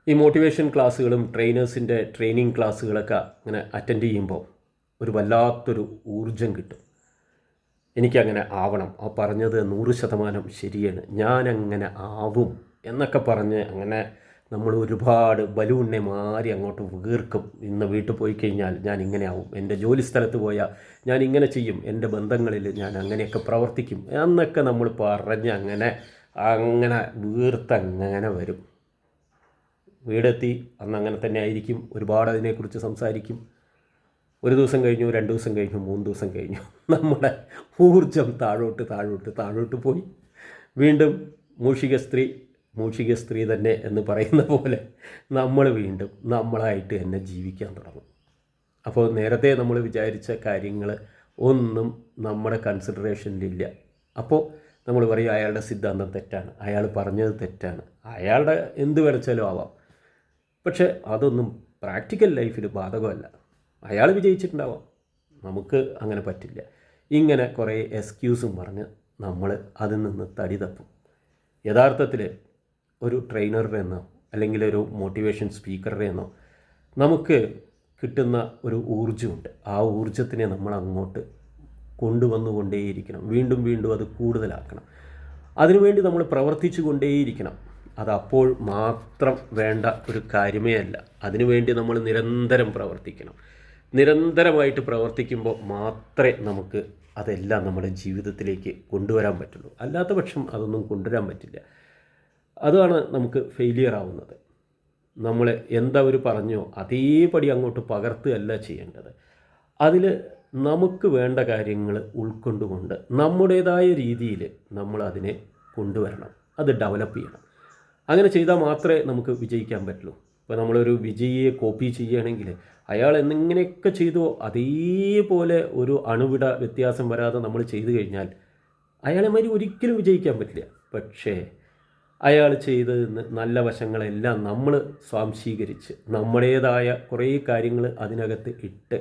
ഈ മോട്ടിവേഷൻ ക്ലാസ്സുകളും ട്രെയിനേഴ്സിൻ്റെ ട്രെയിനിങ് ക്ലാസ്സുകളൊക്കെ ഇങ്ങനെ അറ്റൻഡ് ചെയ്യുമ്പോൾ ഒരു വല്ലാത്തൊരു ഊർജം കിട്ടും. എനിക്കങ്ങനെ ആവണം, ആ പറഞ്ഞത് 100% ശരിയാണ്, ഞാനങ്ങനെ ആവും എന്നൊക്കെ പറഞ്ഞ് അങ്ങനെ നമ്മൾ ഒരുപാട് ബലൂണിനെ മാറി അങ്ങോട്ട് വീർക്കും. ഇന്ന് വീട്ടിൽ പോയി കഴിഞ്ഞാൽ ഞാൻ ഇങ്ങനെ ആവും, എൻ്റെ ജോലി സ്ഥലത്ത് പോയാൽ ഞാൻ ഇങ്ങനെ ചെയ്യും, എൻ്റെ ബന്ധങ്ങളിൽ ഞാൻ അങ്ങനെയൊക്കെ പ്രവർത്തിക്കും എന്നൊക്കെ നമ്മൾ പറഞ്ഞ് അങ്ങനെ അങ്ങനെ വീർത്തങ്ങനെ വരും. വീടെത്തി അന്ന് അങ്ങനെ തന്നെ ആയിരിക്കും. ഒരുപാട് അതിനെക്കുറിച്ച് സംസാരിക്കും. ഒരു ദിവസം കഴിഞ്ഞു, 2 ദിവസം കഴിഞ്ഞു, 3 ദിവസം കഴിഞ്ഞു, നമ്മുടെ ഊർജം താഴോട്ട് പോയി. വീണ്ടും മൂഷിക സ്ത്രീ തന്നെ എന്ന് പറയുന്ന പോലെ നമ്മൾ വീണ്ടും നമ്മളായിട്ട് തന്നെ ജീവിക്കാൻ തുടങ്ങും. അപ്പോൾ നേരത്തെ നമ്മൾ വിചാരിച്ച കാര്യങ്ങൾ ഒന്നും നമ്മുടെ കൺസിഡറേഷനിലില്ല. അപ്പോൾ നമ്മൾ പറയും അയാളുടെ സിദ്ധാന്തം തെറ്റാണ്, അയാൾ പറഞ്ഞത് തെറ്റാണ്, അയാളുടെ എന്ത് വരച്ചാലും ആവാം. പക്ഷേ അതൊന്നും പ്രാക്ടിക്കൽ ലൈഫിൽ ബാധകമല്ല. അയാൾ വിജയിച്ചിട്ടുണ്ടാവാം, നമുക്ക് അങ്ങനെ പറ്റില്ല. ഇങ്ങനെ കുറേ എക്സ്ക്യൂസും പറഞ്ഞ് നമ്മൾ അതിൽ നിന്ന് തടി തപ്പും. യഥാർത്ഥത്തിൽ ഒരു ട്രെയിനറുടെ എന്നോ അല്ലെങ്കിൽ ഒരു മോട്ടിവേഷൻ സ്പീക്കറുടെ എന്നോ നമുക്ക് കിട്ടുന്ന ഒരു ഊർജ്ജമുണ്ട്. ആ ഊർജ്ജത്തിനെ നമ്മൾ അങ്ങോട്ട് കൊണ്ടുവന്നുകൊണ്ടേയിരിക്കണം. വീണ്ടും വീണ്ടും അത് കൂടുതലാക്കണം. അതിനുവേണ്ടി നമ്മൾ പ്രവർത്തിച്ചു കൊണ്ടേയിരിക്കണം. അതപ്പോൾ മാത്രം വേണ്ട ഒരു കാര്യമേ അല്ല. അതിനുവേണ്ടി നമ്മൾ നിരന്തരം പ്രവർത്തിക്കണം. നിരന്തരമായിട്ട് പ്രവർത്തിക്കുമ്പോൾ മാത്രമേ നമുക്ക് അതെല്ലാം നമ്മുടെ ജീവിതത്തിലേക്ക് കൊണ്ടുവരാൻ പറ്റുള്ളൂ. അല്ലാത്ത പക്ഷം അതൊന്നും കൊണ്ടുവരാൻ പറ്റില്ല. അതാണ് നമുക്ക് ഫെയിലിയർ ആവുന്നത്. നമ്മൾ എന്താ ഒരു പറഞ്ഞോ അതേപടി അങ്ങോട്ട് പകർത്തുകയല്ല ചെയ്യേണ്ടത്. അതിൽ നമുക്ക് വേണ്ട കാര്യങ്ങൾ ഉൾക്കൊണ്ടുകൊണ്ട് നമ്മുടേതായ രീതിയിൽ നമ്മൾ അതിനെ കൊണ്ടുവരണം, അത് ഡെവലപ്പ് ചെയ്യണം. അങ്ങനെ ചെയ്താൽ മാത്രമേ നമുക്ക് വിജയിക്കാൻ പറ്റുള്ളൂ. ഇപ്പോൾ നമ്മളൊരു വിജയിയെ കോപ്പി ചെയ്യുകയാണെങ്കിൽ അയാൾ എന്നിങ്ങനെയൊക്കെ ചെയ്തോ അതേപോലെ ഒരു അണുവിട വ്യത്യാസം വരാതെ നമ്മൾ ചെയ്തു കഴിഞ്ഞാൽ അയാളെ മാതിരി ഒരിക്കലും വിജയിക്കാൻ പറ്റില്ല. പക്ഷേ അയാൾ ചെയ്തതിന് നല്ല വശങ്ങളെല്ലാം നമ്മൾ സ്വാംശീകരിച്ച് നമ്മുടേതായ കുറേ കാര്യങ്ങൾ അതിനകത്ത് ഇട്ട്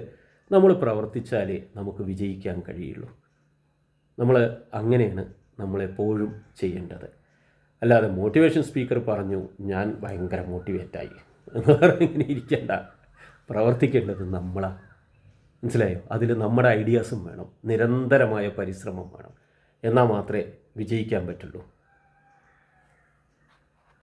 നമ്മൾ പ്രവർത്തിച്ചാലേ നമുക്ക് വിജയിക്കാൻ കഴിയുള്ളൂ. നമ്മൾ അങ്ങനെയാണ് നമ്മളെപ്പോഴും ചെയ്യേണ്ടത്. അല്ലാതെ മോട്ടിവേഷൻ സ്പീക്കർ പറഞ്ഞു ഞാൻ ഭയങ്കര മോട്ടിവേറ്റായി എന്ന് പറഞ്ഞ് ഇങ്ങനെ ഇരിക്കേണ്ട. പ്രവർത്തിക്കേണ്ടത് നമ്മളാണ്. മനസ്സിലായോ? അതിൽ നമ്മുടെ ഐഡിയാസും വേണം, നിരന്തരമായ പരിശ്രമം വേണം. എന്നാൽ മാത്രമേ വിജയിക്കാൻ പറ്റുള്ളൂ.